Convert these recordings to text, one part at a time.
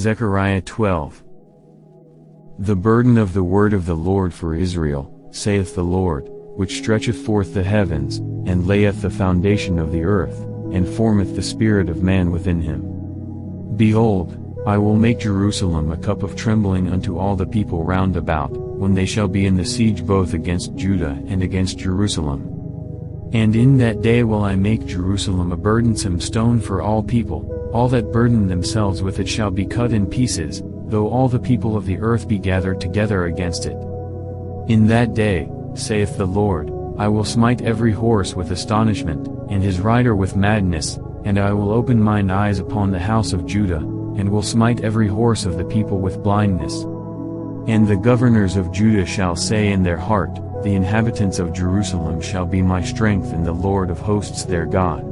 Zechariah 12. The burden of the word of the Lord for Israel, saith the Lord, which stretcheth forth the heavens, and layeth the foundation of the earth, and formeth the spirit of man within him. Behold, I will make Jerusalem a cup of trembling unto all the people round about, when they shall be in the siege both against Judah and against Jerusalem. And in that day will I make Jerusalem a burdensome stone for all people, all that burden themselves with it shall be cut in pieces, though all the people of the earth be gathered together against it. In that day, saith the Lord, I will smite every horse with astonishment, and his rider with madness, and I will open mine eyes upon the house of Judah, and will smite every horse of the people with blindness. And the governors of Judah shall say in their heart, the inhabitants of Jerusalem shall be my strength and the Lord of hosts their God.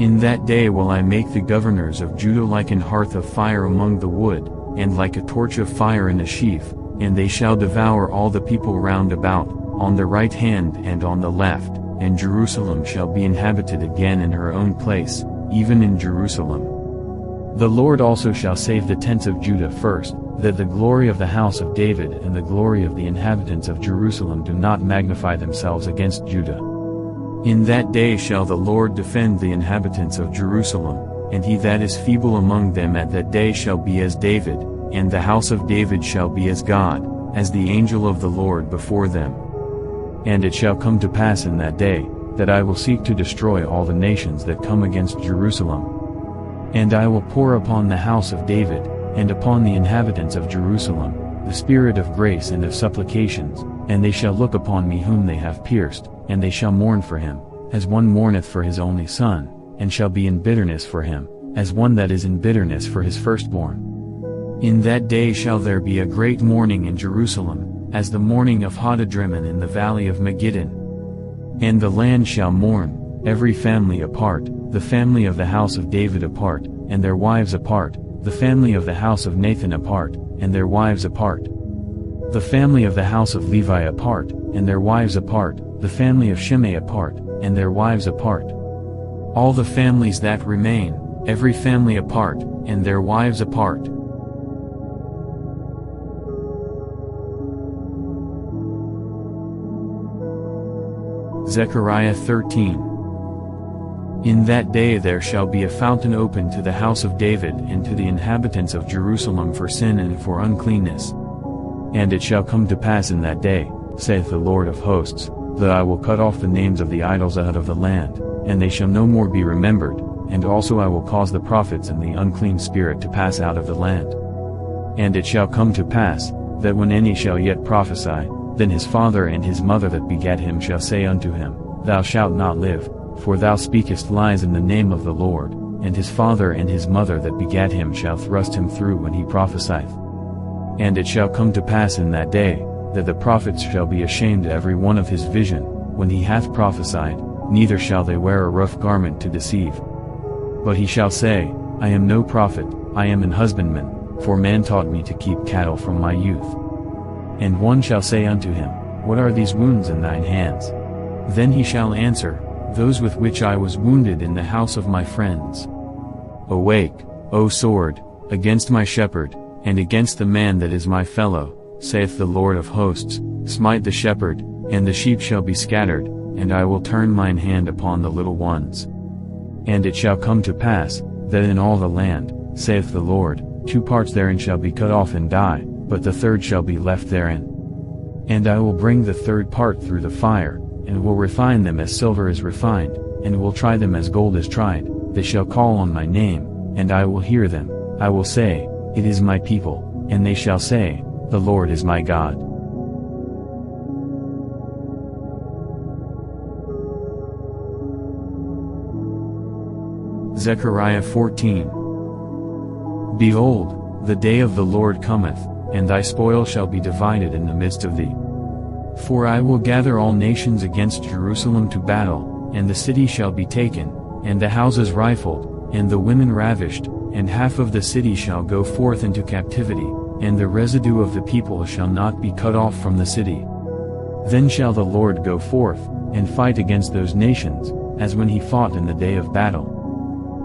In that day will I make the governors of Judah like an hearth of fire among the wood, and like a torch of fire in a sheaf, and they shall devour all the people round about, on the right hand and on the left, and Jerusalem shall be inhabited again in her own place, even in Jerusalem. The Lord also shall save the tents of Judah first, that the glory of the house of David and the glory of the inhabitants of Jerusalem do not magnify themselves against Judah. In that day shall the Lord defend the inhabitants of Jerusalem, and he that is feeble among them at that day shall be as David, and the house of David shall be as God, as the angel of the Lord before them. And it shall come to pass in that day, that I will seek to destroy all the nations that come against Jerusalem. And I will pour upon the house of David, and upon the inhabitants of Jerusalem, the spirit of grace and of supplications, and they shall look upon me whom they have pierced, and they shall mourn for him, as one mourneth for his only son, and shall be in bitterness for him, as one that is in bitterness for his firstborn. In that day shall there be a great mourning in Jerusalem, as the mourning of Hadadrimmon in the valley of Megiddon. And the land shall mourn, every family apart, the family of the house of David apart, and their wives apart, the family of the house of Nathan apart, and their wives apart. The family of the house of Levi apart, and their wives apart, the family of Shimei apart, and their wives apart. All the families that remain, every family apart, and their wives apart. Zechariah 13. In that day there shall be a fountain opened to the house of David and to the inhabitants of Jerusalem for sin and for uncleanness. And it shall come to pass in that day, saith the Lord of hosts, that I will cut off the names of the idols out of the land, and they shall no more be remembered, and also I will cause the prophets and the unclean spirit to pass out of the land. And it shall come to pass, that when any shall yet prophesy, then his father and his mother that begat him shall say unto him, Thou shalt not live, for thou speakest lies in the name of the Lord, and his father and his mother that begat him shall thrust him through when he prophesieth. And it shall come to pass in that day, that the prophets shall be ashamed every one of his vision, when he hath prophesied, neither shall they wear a rough garment to deceive. But he shall say, I am no prophet, I am an husbandman, for man taught me to keep cattle from my youth. And one shall say unto him, What are these wounds in thine hands? Then he shall answer, Those with which I was wounded in the house of my friends. Awake, O sword, against my shepherd, and against the man that is my fellow, saith the Lord of hosts, smite the shepherd, and the sheep shall be scattered, and I will turn mine hand upon the little ones. And it shall come to pass, that in all the land, saith the Lord, 2 parts therein shall be cut off and die, but the third shall be left therein. And I will bring the third part through the fire, and will refine them as silver is refined, and will try them as gold is tried. They shall call on my name, and I will hear them. I will say, It is my people, and they shall say, The Lord is my God. Zechariah 14. Behold, the day of the Lord cometh, and thy spoil shall be divided in the midst of thee. For I will gather all nations against Jerusalem to battle, and the city shall be taken, and the houses rifled, and the women ravished, and half of the city shall go forth into captivity, and the residue of the people shall not be cut off from the city. Then shall the Lord go forth, and fight against those nations, as when he fought in the day of battle.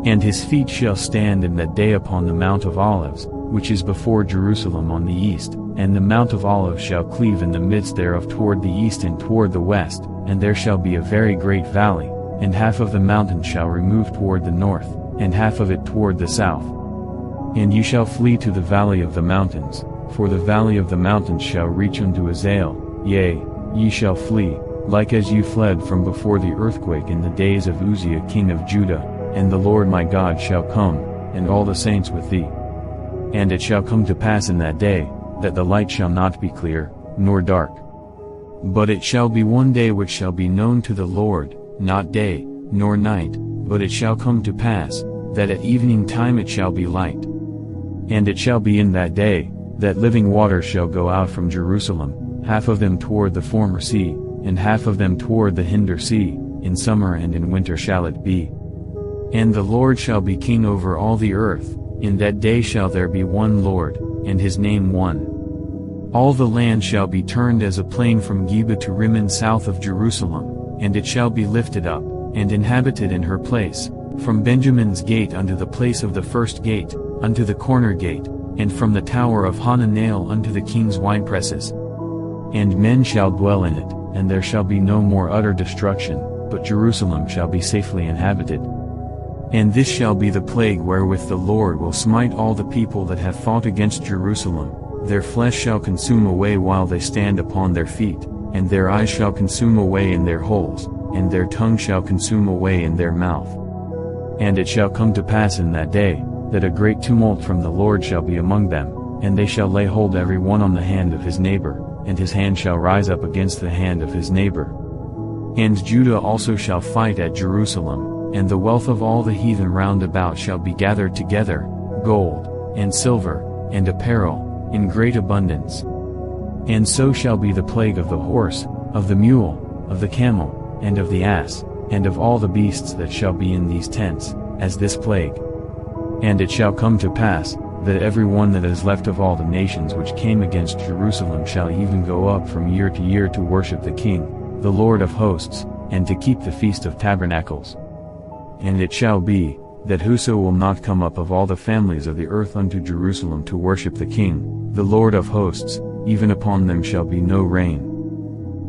And his feet shall stand in that day upon the Mount of Olives, which is before Jerusalem on the east, and the Mount of Olives shall cleave in the midst thereof toward the east and toward the west, and there shall be a very great valley, and half of the mountain shall remove toward the north, and half of it toward the south. And ye shall flee to the valley of the mountains, for the valley of the mountains shall reach unto Azael, yea, ye shall flee, like as you fled from before the earthquake in the days of Uzziah king of Judah, and the Lord my God shall come, and all the saints with thee. And it shall come to pass in that day, that the light shall not be clear, nor dark. But it shall be one day which shall be known to the Lord, not day, nor night, but it shall come to pass, that at evening time it shall be light. And it shall be in that day, that living waters shall go out from Jerusalem, half of them toward the former sea, and half of them toward the hinder sea, in summer and in winter shall it be. And the Lord shall be king over all the earth, in that day shall there be one Lord, and his name one. All the land shall be turned as a plain from Geba to Rimmon south of Jerusalem, and it shall be lifted up, and inhabited in her place, from Benjamin's gate unto the place of the first gate, unto the corner gate, and from the tower of Hananel unto the king's winepresses. And men shall dwell in it, and there shall be no more utter destruction, but Jerusalem shall be safely inhabited. And this shall be the plague wherewith the Lord will smite all the people that have fought against Jerusalem, their flesh shall consume away while they stand upon their feet, and their eyes shall consume away in their holes, and their tongue shall consume away in their mouth. And it shall come to pass in that day, that a great tumult from the Lord shall be among them, and they shall lay hold every one on the hand of his neighbor, and his hand shall rise up against the hand of his neighbor. And Judah also shall fight at Jerusalem, and the wealth of all the heathen round about shall be gathered together, gold, and silver, and apparel, in great abundance. And so shall be the plague of the horse, of the mule, of the camel, and of the ass, and of all the beasts that shall be in these tents, as this plague. And it shall come to pass, that every one that is left of all the nations which came against Jerusalem shall even go up from year to year to worship the King, the Lord of hosts, and to keep the Feast of Tabernacles. And it shall be, that whoso will not come up of all the families of the earth unto Jerusalem to worship the King, the Lord of hosts, even upon them shall be no rain.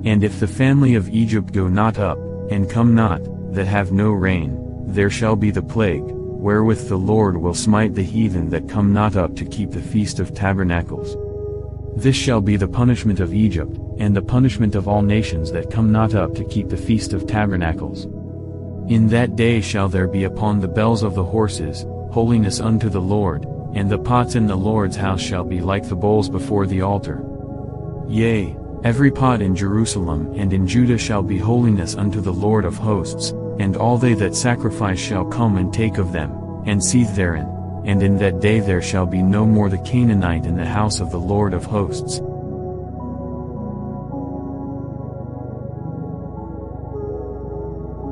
And if the family of Egypt go not up, and come not, that have no rain, there shall be the plague, wherewith the Lord will smite the heathen that come not up to keep the Feast of Tabernacles. This shall be the punishment of Egypt, and the punishment of all nations that come not up to keep the Feast of Tabernacles. In that day shall there be upon the bells of the horses, holiness unto the Lord, and the pots in the Lord's house shall be like the bowls before the altar. Yea, every pot in Jerusalem and in Judah shall be holiness unto the Lord of hosts, and all they that sacrifice shall come and take of them, and seethe therein, and in that day there shall be no more the Canaanite in the house of the Lord of hosts,